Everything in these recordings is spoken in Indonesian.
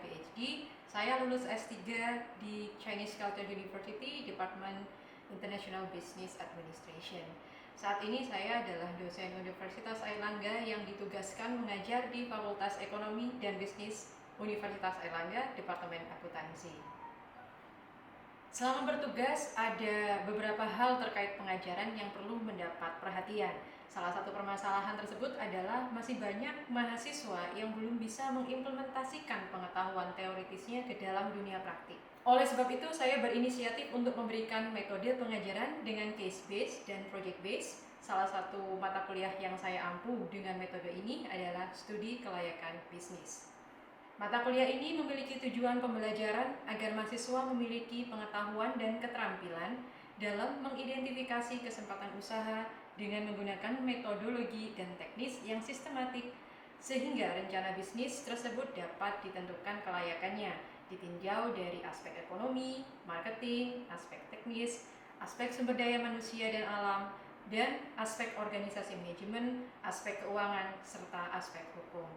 PhD. Saya lulus S3 di Chinese Culture University, Department International Business Administration. Saat ini saya adalah dosen Universitas Airlangga yang ditugaskan mengajar di Fakultas Ekonomi dan Bisnis Universitas Airlangga, Departemen Akuntansi. Selama bertugas, ada beberapa hal terkait pengajaran yang perlu mendapat perhatian. Salah satu permasalahan tersebut adalah masih banyak mahasiswa yang belum bisa mengimplementasikan pengetahuan teoritisnya ke dalam dunia praktik. Oleh sebab itu, saya berinisiatif untuk memberikan metode pengajaran dengan case-based dan project-based. Salah satu mata kuliah yang saya ampu dengan metode ini adalah studi kelayakan bisnis. Mata kuliah ini memiliki tujuan pembelajaran agar mahasiswa memiliki pengetahuan dan keterampilan dalam mengidentifikasi kesempatan usaha dengan menggunakan metodologi dan teknis yang sistematik sehingga rencana bisnis tersebut dapat ditentukan kelayakannya ditinjau dari aspek ekonomi, marketing, aspek teknis, aspek sumber daya manusia dan alam, dan aspek organisasi manajemen, aspek keuangan, serta aspek hukum.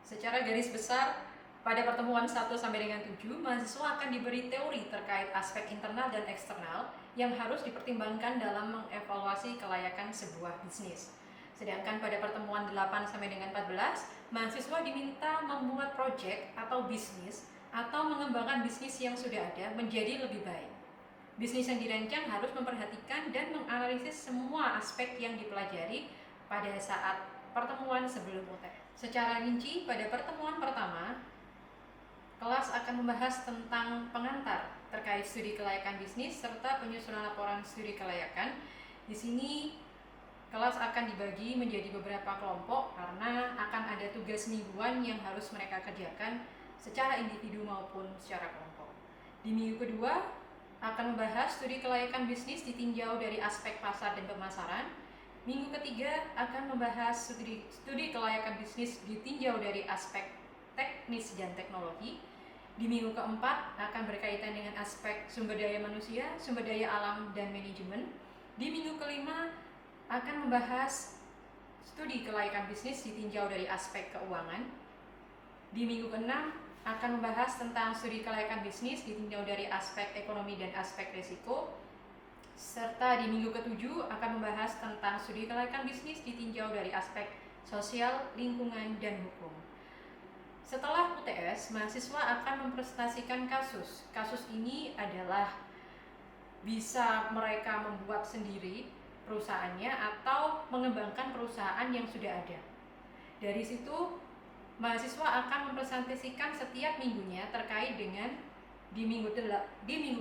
Secara garis besar, pada pertemuan 1 sampai dengan 7, mahasiswa akan diberi teori terkait aspek internal dan eksternal yang harus dipertimbangkan dalam mengevaluasi kelayakan sebuah bisnis. Sedangkan pada pertemuan 8 sampai dengan 14, mahasiswa diminta membuat proyek atau bisnis atau mengembangkan bisnis yang sudah ada menjadi lebih baik. Bisnis yang dirancang harus memperhatikan dan menganalisis semua aspek yang dipelajari pada saat pertemuan sebelum UTS. Secara rinci, pada pertemuan pertama, kelas akan membahas tentang pengantar terkait studi kelayakan bisnis serta penyusunan laporan studi kelayakan. Di sini, kelas akan dibagi menjadi beberapa kelompok karena akan ada tugas mingguan yang harus mereka kerjakan secara individu maupun secara kelompok. Di minggu kedua, akan membahas studi kelayakan bisnis ditinjau dari aspek pasar dan pemasaran. Minggu ketiga akan membahas studi kelayakan bisnis ditinjau dari aspek teknis dan teknologi. Di minggu keempat akan berkaitan dengan aspek sumber daya manusia, sumber daya alam, dan manajemen. Di minggu kelima akan membahas studi kelayakan bisnis ditinjau dari aspek keuangan. Di minggu keenam akan membahas tentang studi kelayakan bisnis ditinjau dari aspek ekonomi dan aspek risiko. Serta di minggu ke-7 akan membahas tentang studi kelayakan bisnis ditinjau dari aspek sosial, lingkungan, dan hukum. Setelah UTS, mahasiswa akan mempresentasikan kasus. Kasus ini adalah bisa mereka membuat sendiri perusahaannya atau mengembangkan perusahaan yang sudah ada. Dari situ, mahasiswa akan mempresentasikan setiap minggunya terkait dengan di minggu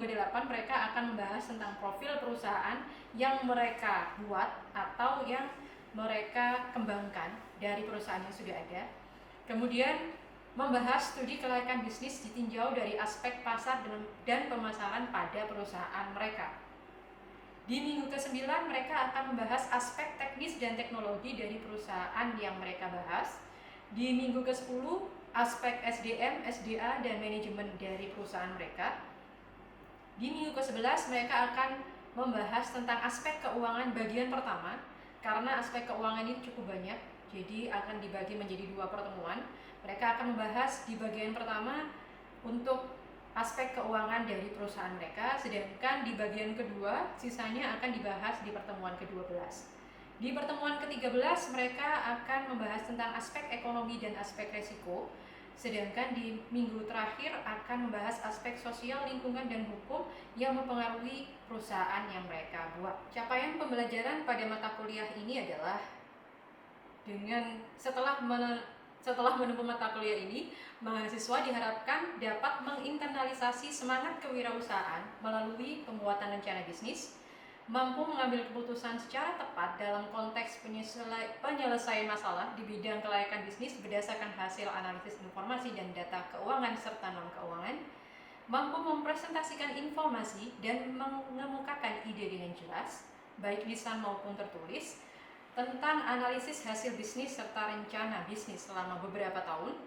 ke-8 mereka akan membahas tentang profil perusahaan yang mereka buat atau yang mereka kembangkan dari perusahaan yang sudah ada. Kemudian membahas studi kelayakan bisnis ditinjau dari aspek pasar dan pemasaran pada perusahaan mereka. Di minggu ke-9 mereka akan membahas aspek teknis dan teknologi dari perusahaan yang mereka bahas. Di minggu ke-10 aspek SDM, SDA, dan manajemen dari perusahaan mereka. Di minggu ke-11 mereka akan membahas tentang aspek keuangan bagian pertama. Karena aspek keuangan ini cukup banyak, jadi akan dibagi menjadi 2 pertemuan. Mereka akan membahas di bagian pertama untuk aspek keuangan dari perusahaan mereka, sedangkan di bagian kedua sisanya akan dibahas di pertemuan ke-12. Di pertemuan ke-13 mereka akan membahas tentang aspek ekonomi dan aspek resiko, sedangkan di minggu terakhir akan membahas aspek sosial, lingkungan, dan hukum yang mempengaruhi perusahaan yang mereka buat. Capaian pembelajaran pada mata kuliah ini adalah setelah menempuh mata kuliah ini, mahasiswa diharapkan dapat menginternalisasi semangat kewirausahaan melalui pembuatan rencana bisnis, mampu mengambil keputusan secara tepat dalam konteks penyelesaian masalah di bidang kelayakan bisnis berdasarkan hasil analisis informasi dan data keuangan serta non-keuangan, mampu mempresentasikan informasi dan mengemukakan ide dengan jelas, baik lisan maupun tertulis, tentang analisis hasil bisnis serta rencana bisnis selama beberapa tahun.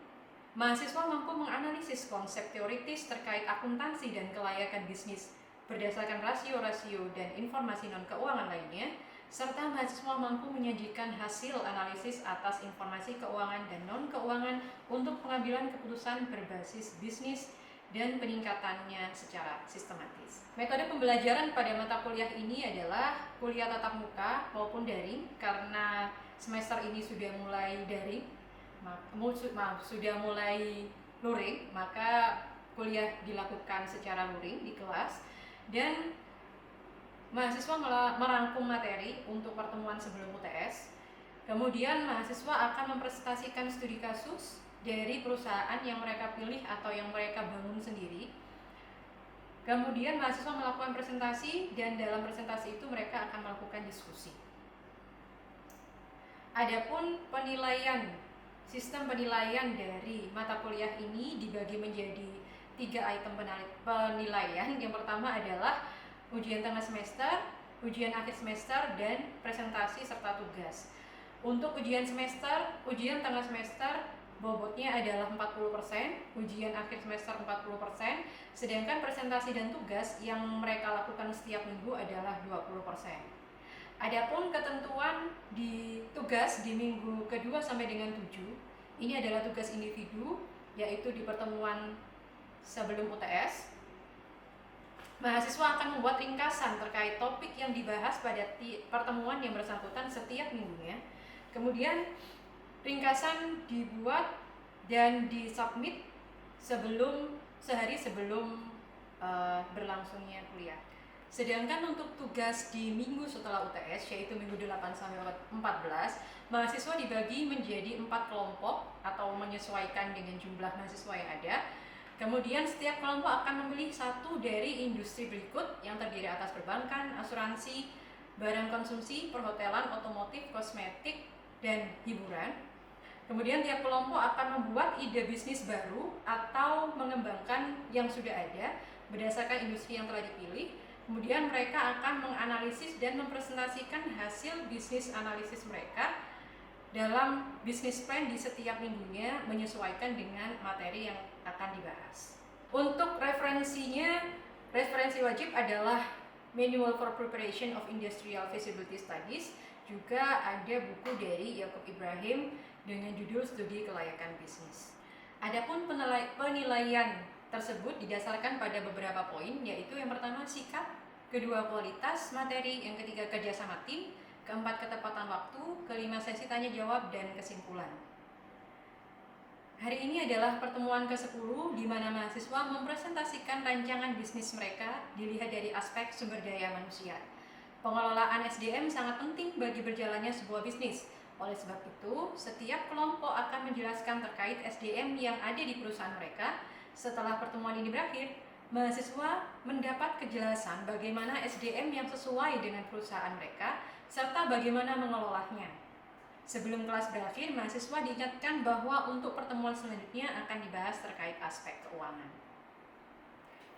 Mahasiswa mampu menganalisis konsep teoritis terkait akuntansi dan kelayakan bisnis berdasarkan rasio-rasio dan informasi non-keuangan lainnya, serta mahasiswa mampu menyajikan hasil analisis atas informasi keuangan dan non-keuangan untuk pengambilan keputusan berbasis bisnis dan peningkatannya secara sistematis. Metode pembelajaran pada mata kuliah ini adalah kuliah tatap muka maupun daring, karena semester ini sudah mulai daring, sudah mulai luring, maka kuliah dilakukan secara luring di kelas, dan mahasiswa merangkum materi untuk pertemuan sebelum UTS. Kemudian mahasiswa akan mempresentasikan studi kasus dari perusahaan yang mereka pilih atau yang mereka bangun sendiri. Kemudian mahasiswa melakukan presentasi, dan dalam presentasi itu mereka akan melakukan diskusi. Adapun sistem penilaian dari mata kuliah ini dibagi menjadi 3 item penilaian. Yang pertama adalah ujian tengah semester, ujian akhir semester, dan presentasi serta tugas. Untuk ujian tengah semester bobotnya adalah 40%, ujian akhir semester 40%, sedangkan presentasi dan tugas yang mereka lakukan setiap minggu adalah 20%. Adapun ketentuan di tugas di minggu kedua sampai dengan 7, ini adalah tugas individu, yaitu di pertemuan sebelum UTS. Mahasiswa akan membuat ringkasan terkait topik yang dibahas pada pertemuan yang bersangkutan setiap minggunya. Kemudian ringkasan dibuat dan disubmit sehari sebelum berlangsungnya kuliah. Sedangkan untuk tugas di minggu setelah UTS, yaitu minggu 8 sampai 14, mahasiswa dibagi menjadi 4 kelompok atau menyesuaikan dengan jumlah mahasiswa yang ada. Kemudian setiap kelompok akan memilih satu dari industri berikut yang terdiri atas perbankan, asuransi, barang konsumsi, perhotelan, otomotif, kosmetik, dan hiburan. Kemudian tiap kelompok akan membuat ide bisnis baru atau mengembangkan yang sudah ada berdasarkan industri yang telah dipilih. Kemudian mereka akan menganalisis dan mempresentasikan hasil bisnis analisis mereka dalam bisnis plan di setiap minggunya, menyesuaikan dengan materi yang akan dibahas. Untuk referensi wajib adalah Manual for Preparation of Industrial Feasibility Studies. Juga ada buku dari Yaakob Ibrahim dengan judul Studi Kelayakan Bisnis. Adapun penilaian tersebut didasarkan pada beberapa poin, yaitu yang pertama sikap, kedua kualitas materi, yang ketiga kerjasama tim, keempat ketepatan waktu, kelima sesi tanya jawab, dan kesimpulan. Hari ini adalah pertemuan ke-10 di mana mahasiswa mempresentasikan rancangan bisnis mereka dilihat dari aspek sumber daya manusia. Pengelolaan SDM sangat penting bagi berjalannya sebuah bisnis. Oleh sebab itu, setiap kelompok akan menjelaskan terkait SDM yang ada di perusahaan mereka. Setelah pertemuan ini berakhir, mahasiswa mendapat kejelasan bagaimana SDM yang sesuai dengan perusahaan mereka, serta bagaimana mengelolanya. Sebelum kelas berakhir, mahasiswa diingatkan bahwa untuk pertemuan selanjutnya akan dibahas terkait aspek keuangan.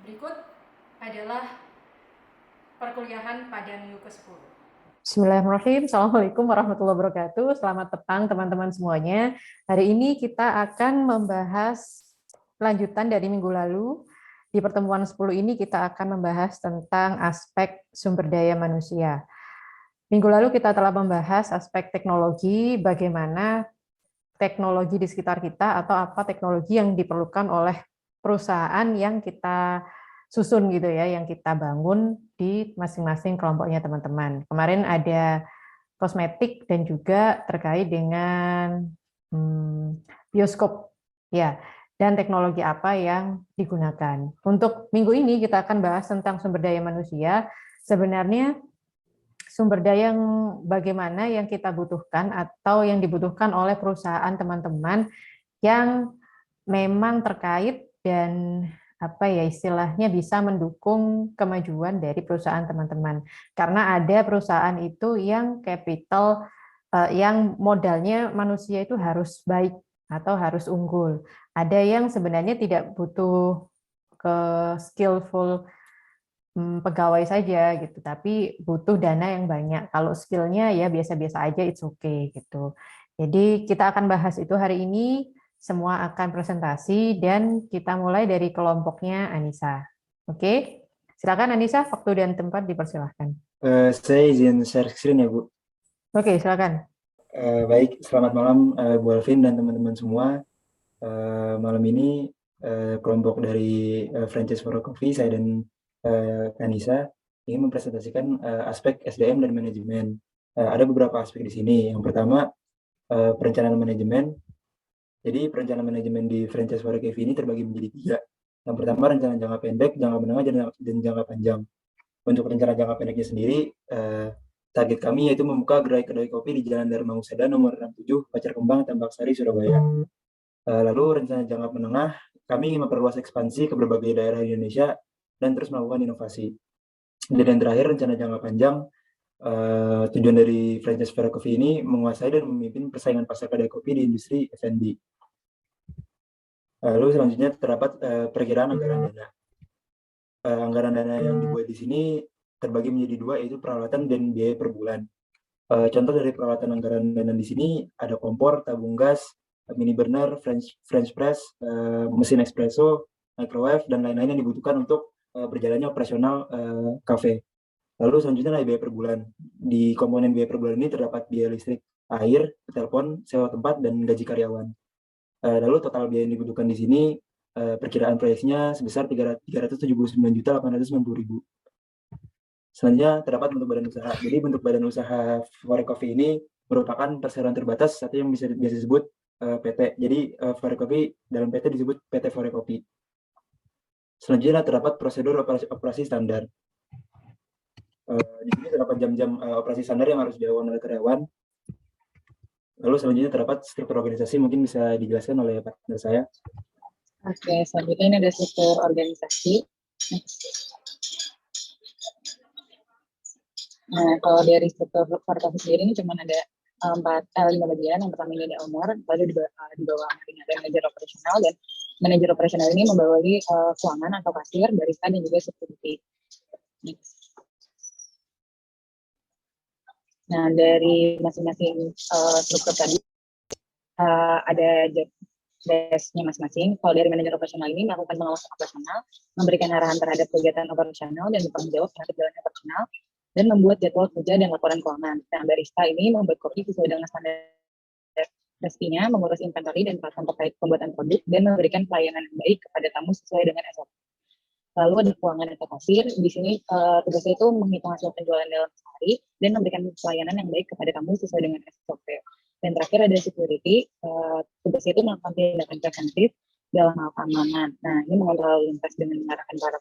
Berikut adalah perkuliahan pada minggu ke-10. Bismillahirrahmanirrahim. Assalamualaikum warahmatullahi wabarakatuh. Selamat petang teman-teman semuanya. Hari ini kita akan membahas lanjutan dari minggu lalu. Di pertemuan 10 ini kita akan membahas tentang aspek sumber daya manusia. Minggu lalu kita telah membahas aspek teknologi, bagaimana teknologi di sekitar kita atau apa teknologi yang diperlukan oleh perusahaan yang kita susun gitu ya, yang kita bangun di masing-masing kelompoknya teman-teman. Kemarin ada kosmetik dan juga terkait dengan bioskop ya, dan teknologi apa yang digunakan. Untuk minggu ini kita akan bahas tentang sumber daya manusia. Sebenarnya sumber daya yang bagaimana yang kita butuhkan atau yang dibutuhkan oleh perusahaan teman-teman yang memang terkait dan apa ya istilahnya bisa mendukung kemajuan dari perusahaan teman-teman. Karena ada perusahaan itu yang capital yang modalnya manusia itu harus baik atau harus unggul. Ada yang sebenarnya tidak butuh ke skillful pegawai saja gitu, tapi butuh dana yang banyak. Kalau skillnya ya biasa-biasa aja, it's okay gitu. Jadi kita akan bahas itu hari ini. Semua akan presentasi dan kita mulai dari kelompoknya Anissa. Oke, silakan Anissa, waktu dan tempat dipersilahkan. Saya izin share screen ya, Bu. Oke, silakan. Baik, selamat malam Bu Alvin dan teman-teman semua. Malam ini kelompok dari Franchise for Coffee, saya dan Kanisa ingin mempresentasikan aspek SDM dan manajemen. Ada beberapa aspek di sini. Yang pertama, perencanaan manajemen. Jadi perencanaan manajemen di Franchise for Coffee ini terbagi menjadi 3. Yang pertama, rencana jangka pendek, jangka menengah, dan jangka panjang. Untuk rencana jangka pendeknya sendiri, target kami yaitu membuka gerai kedai kopi di Jalan Dharma Husada nomor 67, Pacar Kembang, Tambak Sari, Surabaya. Lalu rencana jangka menengah, kami ingin memperluas ekspansi ke berbagai daerah di Indonesia dan terus melakukan inovasi. Dan yang terakhir, rencana jangka panjang, tujuan dari franchise Vera Coffee ini menguasai dan memimpin persaingan pasar kedai kopi di industri F&B. Lalu selanjutnya terdapat perkiraan anggaran dana. Anggaran dana yang dibuat di sini terbagi menjadi 2, yaitu peralatan dan biaya per bulan. Contoh dari peralatan anggaran dana di sini ada kompor, tabung gas, mini burner, French press, mesin espresso, microwave, dan lain-lain yang dibutuhkan untuk berjalannya operasional kafe. Lalu selanjutnya ada biaya per bulan. Di komponen biaya per bulan ini terdapat biaya listrik, air, telepon, sewa tempat, dan gaji karyawan. Lalu total biaya yang dibutuhkan di sini perkiraan proyeksinya sebesar 379.890.000. Selanjutnya terdapat bentuk badan usaha. Jadi bentuk badan usaha Fore Coffee ini merupakan perseroan terbatas atau yang biasa disebut PT. Jadi Fore Coffee dalam PT disebut PT Fore Coffee. Selanjutnya terdapat prosedur operasi standar. Di sini terdapat jam-jam operasi standar yang harus dilakukan oleh karyawan. Lalu selanjutnya terdapat struktur organisasi, mungkin bisa dijelaskan oleh partner saya. Oke, selanjutnya ini ada struktur organisasi. Nah, kalau dari struktur organisasi sendiri ini cuma ada 5 bagian. Yang pertama ini ada owner, lalu di bawah ini ada manajer operasional, dan manajer operasional ini membawahi keuangan atau kasir, barista, dan juga security. Nah, dari masing-masing struktur tadi ada desk-nya masing-masing. Kalau dari manajer operasional ini melakukan pengawasan operasional, memberikan arahan terhadap kegiatan operasional dan bertanggung jawab terhadap jalannya operasional, dan membuat jadwal kerja dan laporan keuangan. Nah, barista ini membuat kopi sesuai dengan standar rezekinya, mengurus inventory dan peralatan terkait pembuatan produk, dan memberikan pelayanan yang baik kepada tamu sesuai dengan SOP. Lalu ada keuangan atau kasir. Di sini tugasnya itu menghitung hasil penjualan dalam sehari dan memberikan pelayanan yang baik kepada tamu sesuai dengan SOP. Dan terakhir ada security. Tugasnya itu melakukan tindakan preventif dalam hal keamanan. Nah, ini mengontrol lalu lintas dengan mengarahkan para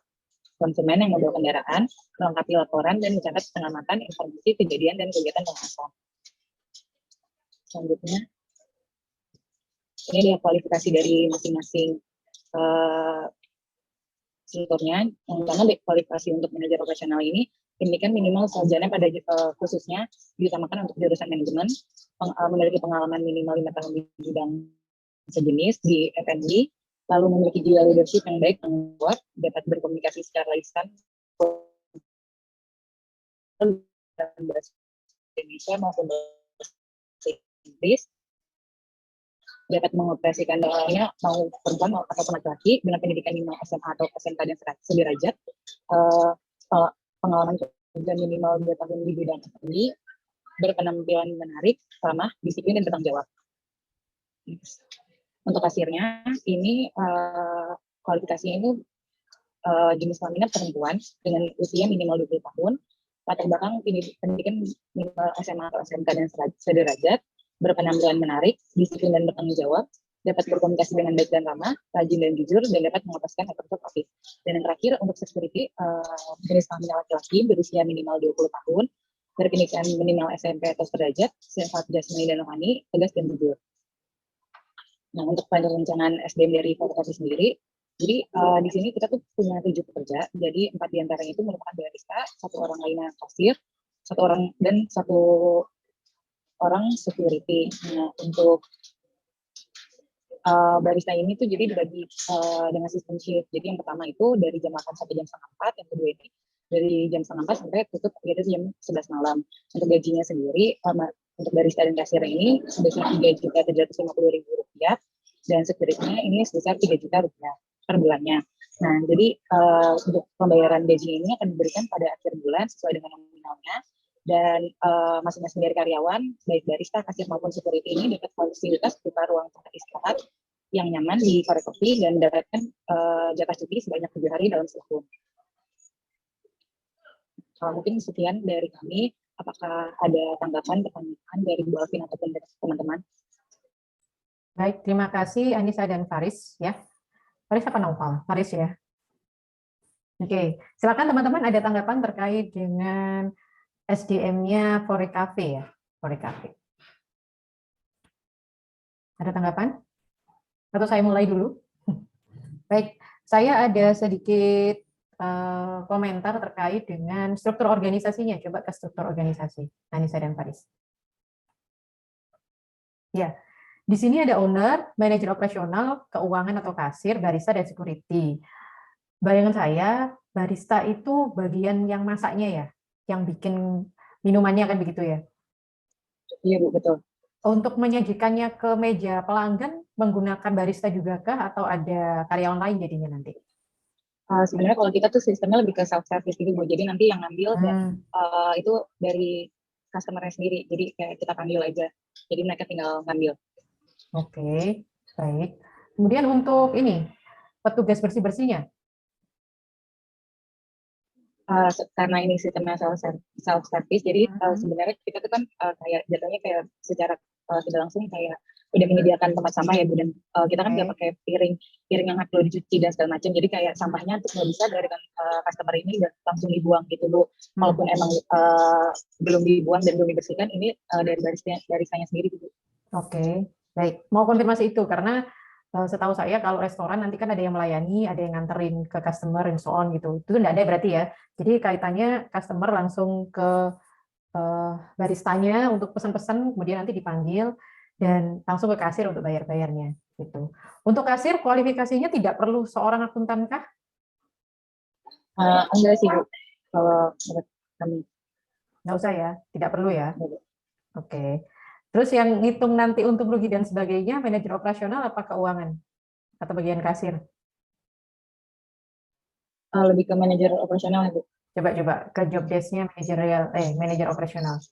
konsumen yang membawa kendaraan, melengkapi laporan, dan mencatat pengamatan informasi kejadian dan kegiatan pengawasan. Selanjutnya, ini dia kualifikasi dari masing-masing strukturnya. Yang pertama, kualifikasi untuk manajer operasional ini kan minimal sarjana pada khususnya diutamakan untuk jurusan manajemen, memiliki pengalaman minimal 5 tahun di bidang sejenis di F&B, lalu memiliki jiwa leadership yang baik, tanggung jawab, dapat berkomunikasi secara lisan bahasa Indonesia maupun bahasa Inggris, dapat mengoperasikan dalamnya mau perempuan atau laki-laki dengan pendidikan minimal SMA atau SMK dan sederajat, pengalaman kerja minimal 2 tahun di bidang ini, berpenampilan menarik, ramah, disiplin, dan bertanggung jawab. Untuk kasirnya, ini kualifikasinya ini jenis kelaminnya perempuan dengan usia minimal 20 tahun, latar belakang pendidikan minimal SMA atau SMK dan sederajat, berpenampilan menarik, disiplin dan bertanggung jawab, dapat berkomunikasi dengan baik dan ramah, rajin dan jujur, dan dapat mengopaskan efek aktif. Dan yang terakhir untuk security, jenis kelamin laki-laki berusia minimal 20 tahun, berpendidikan minimal SMP atau sederajat, sifat jasmani dan rohani, tegas dan jujur. Nah, untuk perencanaan SDM dari Fore Coffee sendiri, jadi di sini kita tuh punya 7 pekerja, jadi 4 diantaranya itu merupakan barista, 1 orang lainnya kasir, 1 orang dan 1 orang security. Nah, untuk barista ini tuh jadi dibagi dengan sistem shift. Jadi yang pertama itu dari jam 8 sampai jam setengah 4, yang kedua ini dari jam setengah 4 sampai tutup yaitu jam 11 malam. Untuk gajinya sendiri, untuk barista dan kasir ini sebesar Rp3.750.000 dan security-nya ini sebesar Rp3 juta per bulannya. Nah, jadi untuk pembayaran gaji ini akan diberikan pada akhir bulan sesuai dengan nominalnya, dan masing-masing dari karyawan, baik barista, kasir maupun security ini dapat fasilitas berupa ruang tempat istirahat yang nyaman di Fore Coffee dan mendapatkan jatah cuti sebanyak 7 hari dalam setahun. Mungkin sekian dari kami. Apakah ada tanggapan, pertanyaan dari Bu Alvin ataupun dari teman-teman? Baik, terima kasih Anissa dan Faris ya. Faris apa Naufal? Faris ya. Oke, silakan teman-teman ada tanggapan terkait dengan SDM-nya Fore Cafe ya, Fore Cafe. Ada tanggapan? Atau saya mulai dulu? Baik, saya ada sedikit komentar terkait dengan struktur organisasinya. Coba ke struktur organisasi, Anissa dan Faris. Ya, di sini ada owner, manajer operasional, keuangan atau kasir, barista, dan security. Bayangan saya, barista itu bagian yang masaknya ya, yang bikin minumannya kan begitu ya. Iya Bu, betul. Untuk menyajikannya ke meja pelanggan menggunakan barista juga kah atau ada karyawan lain jadinya nanti? Sebenarnya kalau kita tuh sistemnya lebih ke self service gitu Bu. Jadi nanti yang ngambil itu dari customer-nya sendiri. Jadi kayak kita panggil aja. Jadi mereka tinggal ngambil. Oke, baik. Kemudian untuk ini petugas bersih-bersihnya. Karena ini sistemnya self service, jadi sebenarnya kita tuh kan kayak jatuhnya kayak secara tidak langsung kayak udah menyediakan tempat sampah ya Bu, dan kita kan nggak pakai piring yang perlu dicuci dan segala macam, jadi kayak sampahnya tuh nggak bisa dari customer ini udah langsung dibuang gitu Bu. Walaupun emang belum dibuang dan belum dibersihkan, ini dari baristanya sendiri Bu. Oke, baik. Mau konfirmasi itu karena setahu saya kalau restoran nanti kan ada yang melayani, ada yang nganterin ke customer and so on gitu. Itu enggak ada berarti ya. Jadi kaitannya customer langsung ke baristanya untuk pesan-pesan, kemudian nanti dipanggil dan langsung ke kasir untuk bayar-bayarnya gitu. Untuk kasir kualifikasinya tidak perlu seorang akuntan kah? Enggak sih Bu, kalau menurut kami. Nggak usah ya, tidak perlu ya. Oke. Terus yang ngitung nanti untung rugi dan sebagainya, manajer operasional apa keuangan? Atau bagian kasir? Lebih ke manajer operasional ya Bu. Coba ke job desk-nya manajer operasional.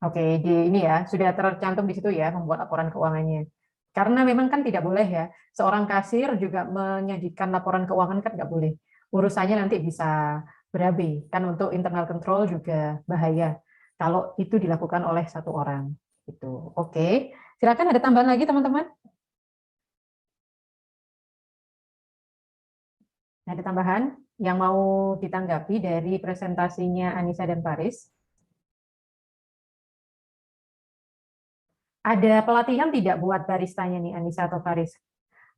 Oke, di ini ya, sudah tercantum di situ ya, membuat laporan keuangannya. Karena memang kan tidak boleh ya, seorang kasir juga menyajikan laporan keuangan kan nggak boleh. Urusannya nanti bisa berabe, kan untuk internal control juga bahaya kalau itu dilakukan oleh satu orang. Gitu. Oke, silakan ada tambahan lagi teman-teman. Ada tambahan yang mau ditanggapi dari presentasinya Anissa dan Faris? Ada pelatihan tidak buat baristanya nih Anissa atau Faris?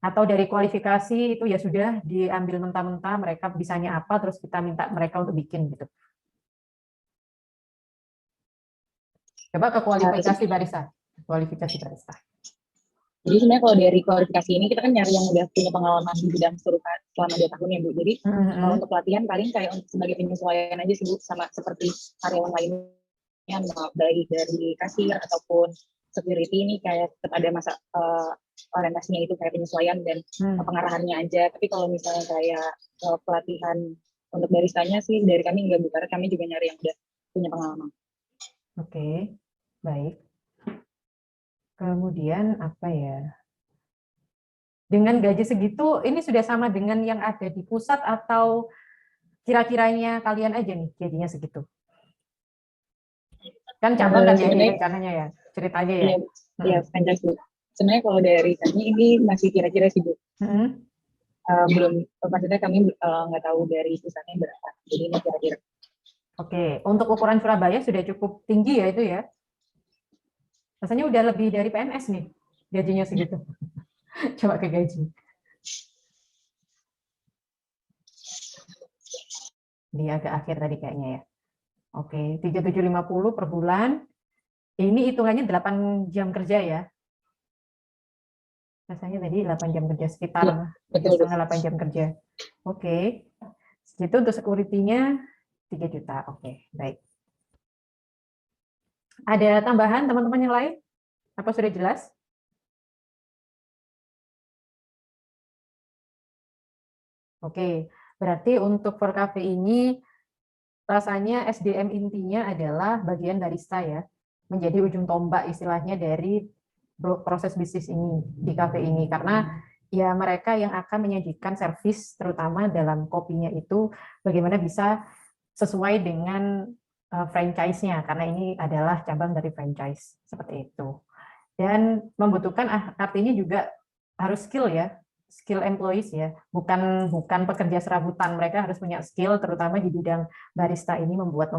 Atau dari kualifikasi itu ya sudah diambil mentah-mentah mereka bisanya apa terus kita minta mereka untuk bikin gitu. Coba ke kualifikasi barista. Kualifikasi barista. Jadi sebenarnya kalau dari kualifikasi ini kita kan nyari yang udah punya pengalaman di bidang serupa selama 2 tahun ya Bu. Jadi untuk pelatihan paling kayak sebagai penyesuaian aja sih Bu, sama seperti karyawan lainnya, baik dari kasir ataupun security ini kayak tetap ada masa orientasinya itu kayak penyesuaian dan pengarahannya aja. Tapi kalau misalnya kayak pelatihan untuk baristanya sih dari kami nggak Bu, karena kami juga nyari yang udah punya pengalaman. Oke, baik. Kemudian apa ya? Dengan gaji segitu, ini sudah sama dengan yang ada di pusat atau kira-kiranya kalian aja nih gajinya segitu? Kan cabang kan ya ini rencananya ya, ceritanya ya. Iya, franchise Bu. Sebenarnya kalau dari kami ini masih kira-kira sih Bu. Belum, maksudnya kami nggak tahu dari pusatnya berapa. Jadi ini kira-kira. Oke, untuk ukuran Surabaya sudah cukup tinggi ya itu ya. Rasanya udah lebih dari PNS nih gajinya segitu. Coba ke gaji. Di agak akhir tadi kayaknya ya. Oke, 3750 per bulan. Ini hitungannya 8 jam kerja ya. Rasanya tadi 8 jam kerja, sekitar 7,5-8 jam kerja. Oke. Segitu untuk security-nya 3 juta. Oke, baik. Ada tambahan teman-teman yang lain? Apa sudah jelas? Oke, berarti untuk for cafe ini rasanya SDM intinya adalah bagian barista ya, menjadi ujung tombak istilahnya dari proses bisnis ini di cafe ini, karena ya mereka yang akan menyajikan servis terutama dalam kopinya itu bagaimana bisa sesuai dengan franchise-nya, karena ini adalah cabang dari franchise seperti itu. Dan membutuhkan artinya juga harus skill ya, skill employees ya, bukan pekerja serabutan. Mereka harus punya skill terutama di bidang barista ini, membuat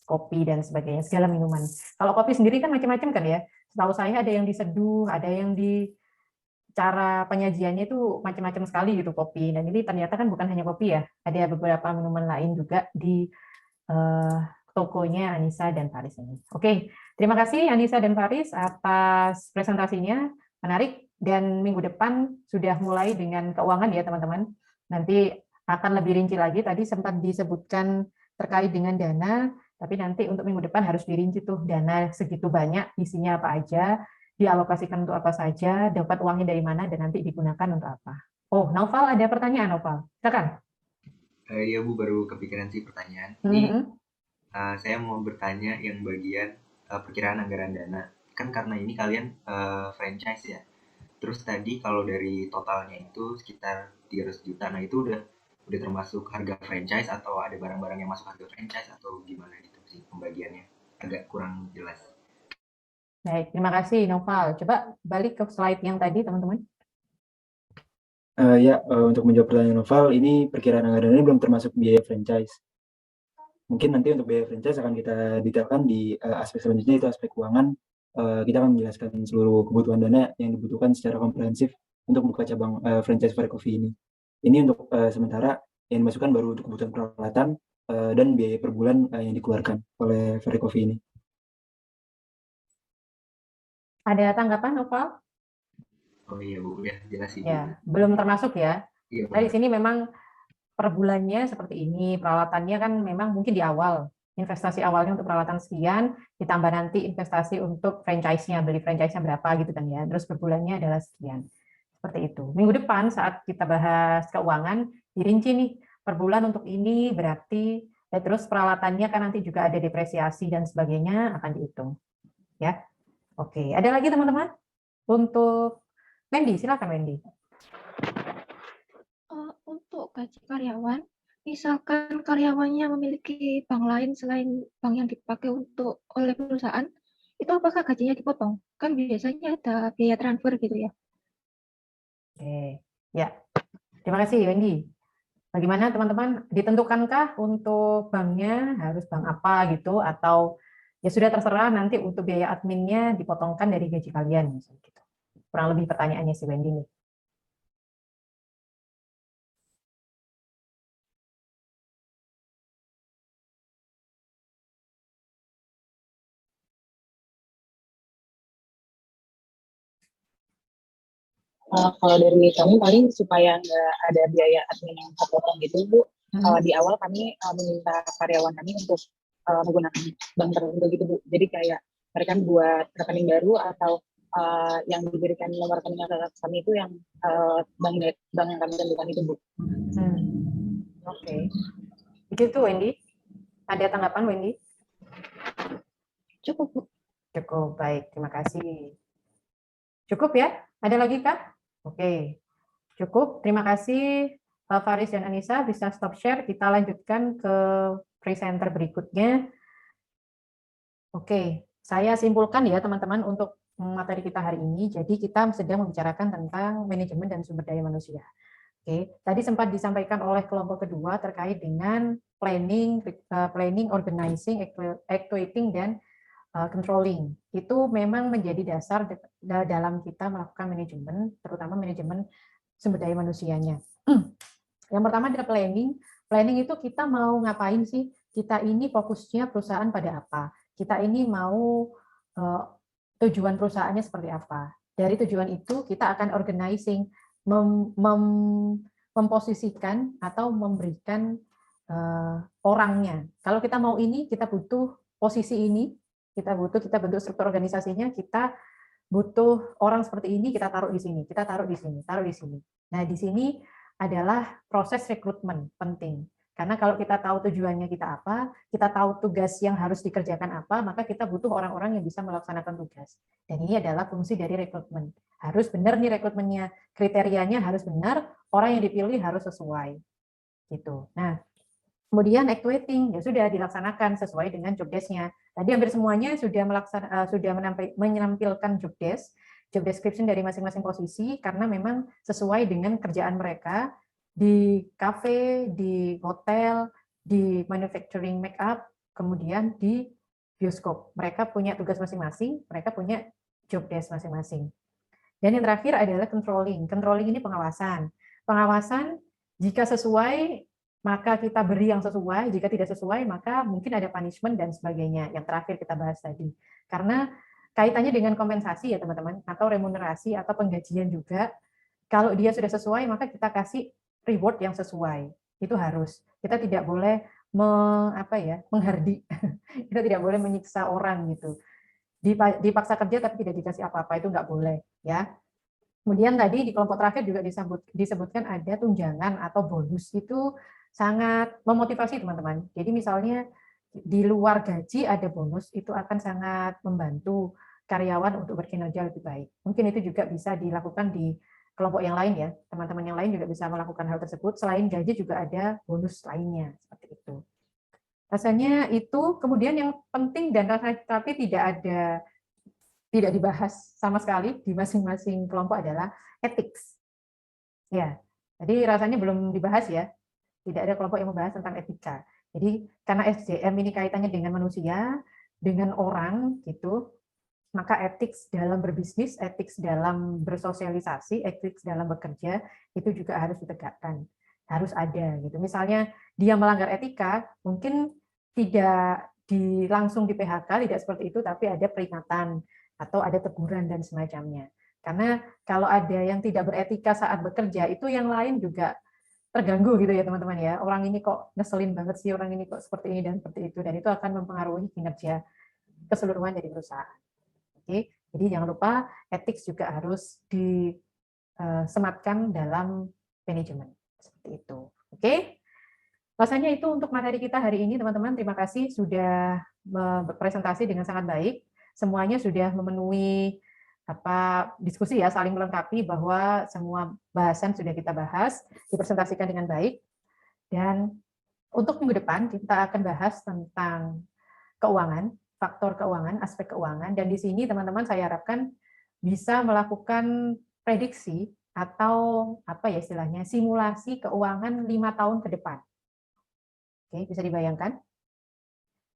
kopi dan sebagainya, segala minuman. Kalau kopi sendiri kan macam-macam kan ya. Setahu saya ada yang diseduh, ada yang di cara penyajiannya itu macam-macam sekali gitu kopi. Dan ini ternyata kan bukan hanya kopi ya, ada beberapa minuman lain juga di tokonya Anissa dan Faris ini. Oke, terima kasih Anissa dan Faris atas presentasinya, menarik, dan minggu depan sudah mulai dengan keuangan ya teman-teman. Nanti akan lebih rinci lagi, tadi sempat disebutkan terkait dengan dana, tapi nanti untuk minggu depan harus dirinci tuh dana segitu banyak, isinya apa aja, dialokasikan untuk apa saja, dapat uangnya dari mana, dan nanti digunakan untuk apa. Oh, Naufal ada pertanyaan, Naufal. Silakan. Iya Bu, baru kepikiran sih pertanyaan. Ini saya mau bertanya yang bagian perkiraan anggaran dana. Kan karena ini kalian franchise ya. Terus tadi kalau dari totalnya itu sekitar 300 juta. Nah itu udah termasuk harga franchise atau ada barang-barang yang masuk harga franchise atau gimana gitu sih pembagiannya? Agak kurang jelas. Baik, terima kasih Noval. Coba balik ke slide yang tadi teman-teman. Untuk menjawab pertanyaan Noval, ini perkiraan anggaran ini belum termasuk biaya franchise. Mungkin nanti untuk biaya franchise akan kita detailkan di aspek selanjutnya, itu aspek keuangan. Kita akan menjelaskan seluruh kebutuhan dana yang dibutuhkan secara komprehensif untuk buka cabang franchise Fire Coffee ini. Ini untuk sementara yang dimasukkan baru untuk kebutuhan peralatan dan biaya per bulan yang dikeluarkan oleh Fire Coffee ini. Ada tanggapan Noval? Oh iya Bu, ya jelas sih. Ya, belum termasuk ya. Iya, Nah, di sini memang per bulannya seperti ini, peralatannya kan memang mungkin di awal, investasi awalnya untuk peralatan sekian, ditambah nanti investasi untuk franchise-nya, beli franchise-nya berapa gitu kan ya, terus per bulannya adalah sekian. Seperti itu. Minggu depan saat kita bahas keuangan, dirinci nih, per bulan untuk ini berarti, dan terus peralatannya kan nanti juga ada depresiasi dan sebagainya akan dihitung. Ya, oke. Ada lagi teman-teman? Untuk Wendy, silakan Wendy. Untuk gaji karyawan, misalkan karyawannya memiliki bank lain selain bank yang dipakai oleh perusahaan, itu apakah gajinya dipotong? Kan biasanya ada biaya transfer gitu ya. Oke, ya. Terima kasih Wendy. Bagaimana teman-teman? Ditentukankah untuk banknya harus bank apa gitu, atau ya sudah terserah nanti untuk biaya adminnya dipotongkan dari gaji kalian misalnya gitu. Kurang lebih pertanyaannya si Wendy nih. Kalau dari kami paling supaya nggak ada biaya admin yang terpotong gitu Bu, di awal kami meminta karyawan kami untuk menggunakan bank tertentu gitu Bu. Jadi kayak mereka buat rekening baru atau yang diberikan nomor rekening kami itu yang bank yang kami tentukan itu Bu. Oke. Begitu Wendy. Ada tanggapan Wendy? Cukup Bu. Cukup, baik. Terima kasih. Cukup ya? Ada lagi Kak? Oke, cukup. Terima kasih Faris dan Anissa, bisa stop share. Kita lanjutkan ke presenter berikutnya. Oke, saya simpulkan ya teman-teman untuk materi kita hari ini. Jadi kita sedang membicarakan tentang manajemen dan sumber daya manusia. Oke, tadi sempat disampaikan oleh kelompok kedua terkait dengan planning, organizing, actuating, dan controlling. Itu memang menjadi dasar dalam kita melakukan manajemen, terutama manajemen sumber daya manusianya. Yang pertama adalah planning. Planning itu kita mau ngapain sih? Kita ini fokusnya perusahaan pada apa? Kita ini mau tujuan perusahaannya seperti apa? Dari tujuan itu kita akan organizing, memposisikan atau memberikan orangnya. Kalau kita mau ini, kita butuh posisi ini, kita bentuk struktur organisasinya, kita butuh orang seperti ini, kita taruh di sini, kita taruh di sini, taruh di sini. Nah, di sini adalah proses rekrutmen penting. Karena kalau kita tahu tujuannya kita apa, kita tahu tugas yang harus dikerjakan apa, maka kita butuh orang-orang yang bisa melaksanakan tugas. Dan ini adalah fungsi dari rekrutmen. Harus benar nih rekrutmennya, kriterianya harus benar, orang yang dipilih harus sesuai. Gitu. Nah, kemudian activating ya sudah dilaksanakan sesuai dengan job desk-nya. Tadi hampir semuanya sudah menampilkan job description dari masing-masing posisi karena memang sesuai dengan kerjaan mereka di cafe, di hotel, di manufacturing makeup, kemudian di bioskop. Mereka punya tugas masing-masing, mereka punya job desk masing-masing. Dan yang terakhir adalah controlling. Controlling ini pengawasan. Pengawasan jika sesuai maka kita beri yang sesuai, jika tidak sesuai maka mungkin ada punishment dan sebagainya. Yang terakhir kita bahas tadi. Karena kaitannya dengan kompensasi ya teman-teman, atau remunerasi atau penggajian juga. Kalau dia sudah sesuai maka kita kasih reward yang sesuai. Itu harus. Kita tidak boleh menghardi. Kita tidak boleh menyiksa orang gitu. Dipaksa kerja tapi tidak dikasih apa-apa, itu nggak boleh ya. Kemudian tadi di kelompok terakhir juga disebutkan ada tunjangan atau bonus, itu sangat memotivasi teman-teman. Jadi misalnya di luar gaji ada bonus, itu akan sangat membantu karyawan untuk berkinerja lebih baik. Mungkin itu juga bisa dilakukan di kelompok yang lain ya. Teman-teman yang lain juga bisa melakukan hal tersebut. Selain gaji juga ada bonus lainnya seperti itu. Rasanya itu, kemudian yang penting dan rasanya tapi tidak dibahas sama sekali di masing-masing kelompok adalah ethics. Ya, jadi rasanya belum dibahas ya. Tidak ada kelompok yang membahas tentang etika. Jadi karena SDM ini kaitannya dengan manusia, dengan orang gitu, maka ethics dalam berbisnis, ethics dalam bersosialisasi, ethics dalam bekerja itu juga harus ditegakkan, harus ada gitu. Misalnya dia melanggar etika, mungkin tidak langsung di PHK, tidak seperti itu, tapi ada peringatan atau ada teguran dan semacamnya. Karena kalau ada yang tidak beretika saat bekerja, itu yang lain juga terganggu gitu ya teman-teman ya. Orang ini kok ngeselin banget sih, orang ini kok seperti ini dan seperti itu, dan itu akan mempengaruhi kinerja keseluruhan dari perusahaan. Oke, jadi jangan lupa ethics juga harus disematkan dalam manajemen seperti itu. Oke, rasanya itu untuk materi kita hari ini teman-teman. Terima kasih sudah berpresentasi dengan sangat baik. Semuanya sudah memenuhi diskusi ya, saling melengkapi bahwa semua bahasan sudah kita bahas, dipresentasikan dengan baik. Dan untuk minggu depan kita akan bahas tentang keuangan, faktor keuangan, aspek keuangan, dan di sini teman-teman saya harapkan bisa melakukan prediksi atau istilahnya simulasi keuangan 5 tahun ke depan. Oke, bisa dibayangkan?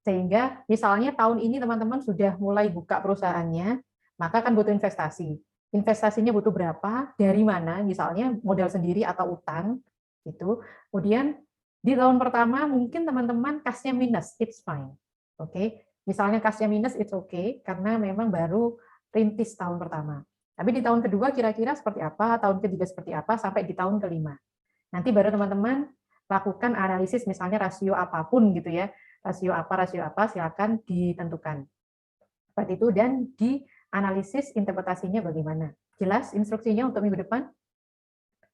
Sehingga misalnya tahun ini teman-teman sudah mulai buka perusahaannya, maka akan butuh investasi. Investasinya butuh berapa, dari mana, misalnya modal sendiri atau utang, gitu. Kemudian di tahun pertama mungkin teman-teman kasnya minus, it's fine. Oke, misalnya kasnya minus, it's okay, karena memang baru rintis tahun pertama. Tapi di tahun kedua kira-kira seperti apa, tahun ketiga seperti apa, sampai di tahun kelima. Nanti baru teman-teman lakukan analisis, misalnya rasio apapun gitu ya, rasio apa, silakan ditentukan. Seperti itu, dan dianalisis interpretasinya bagaimana. Jelas instruksinya untuk minggu depan?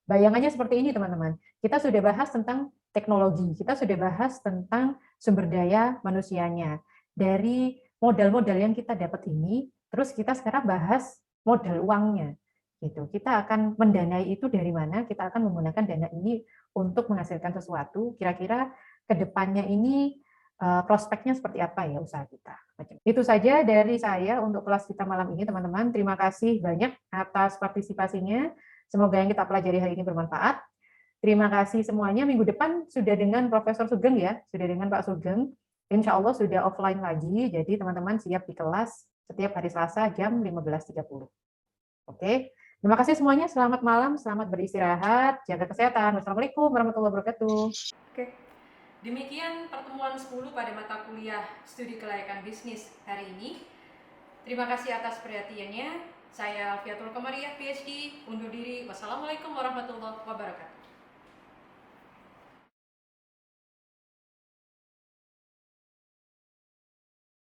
Bayangannya seperti ini teman-teman. Kita sudah bahas tentang teknologi, kita sudah bahas tentang sumber daya manusianya. Dari modal-modal yang kita dapat ini, terus kita sekarang bahas modal uangnya. Gitu. Kita akan mendanai itu dari mana, kita akan menggunakan dana ini untuk menghasilkan sesuatu, kira-kira ke depannya ini prospeknya seperti apa ya usaha kita. Itu saja dari saya untuk kelas kita malam ini teman-teman. Terima kasih banyak atas partisipasinya. Semoga yang kita pelajari hari ini bermanfaat. Terima kasih semuanya. Minggu depan sudah dengan Profesor Sugeng ya, sudah dengan Pak Sugeng. Insya Allah sudah offline lagi, jadi teman-teman siap di kelas setiap hari Selasa jam 15.30. Oke, terima kasih semuanya. Selamat malam, selamat beristirahat, jaga kesehatan. Wassalamualaikum warahmatullahi wabarakatuh. Oke. Demikian pertemuan 10 pada mata kuliah Studi Kelayakan Bisnis hari ini. Terima kasih atas perhatiannya. Saya Alfiatul Komariah, PhD, undur diri. Wassalamualaikum warahmatullahi wabarakatuh.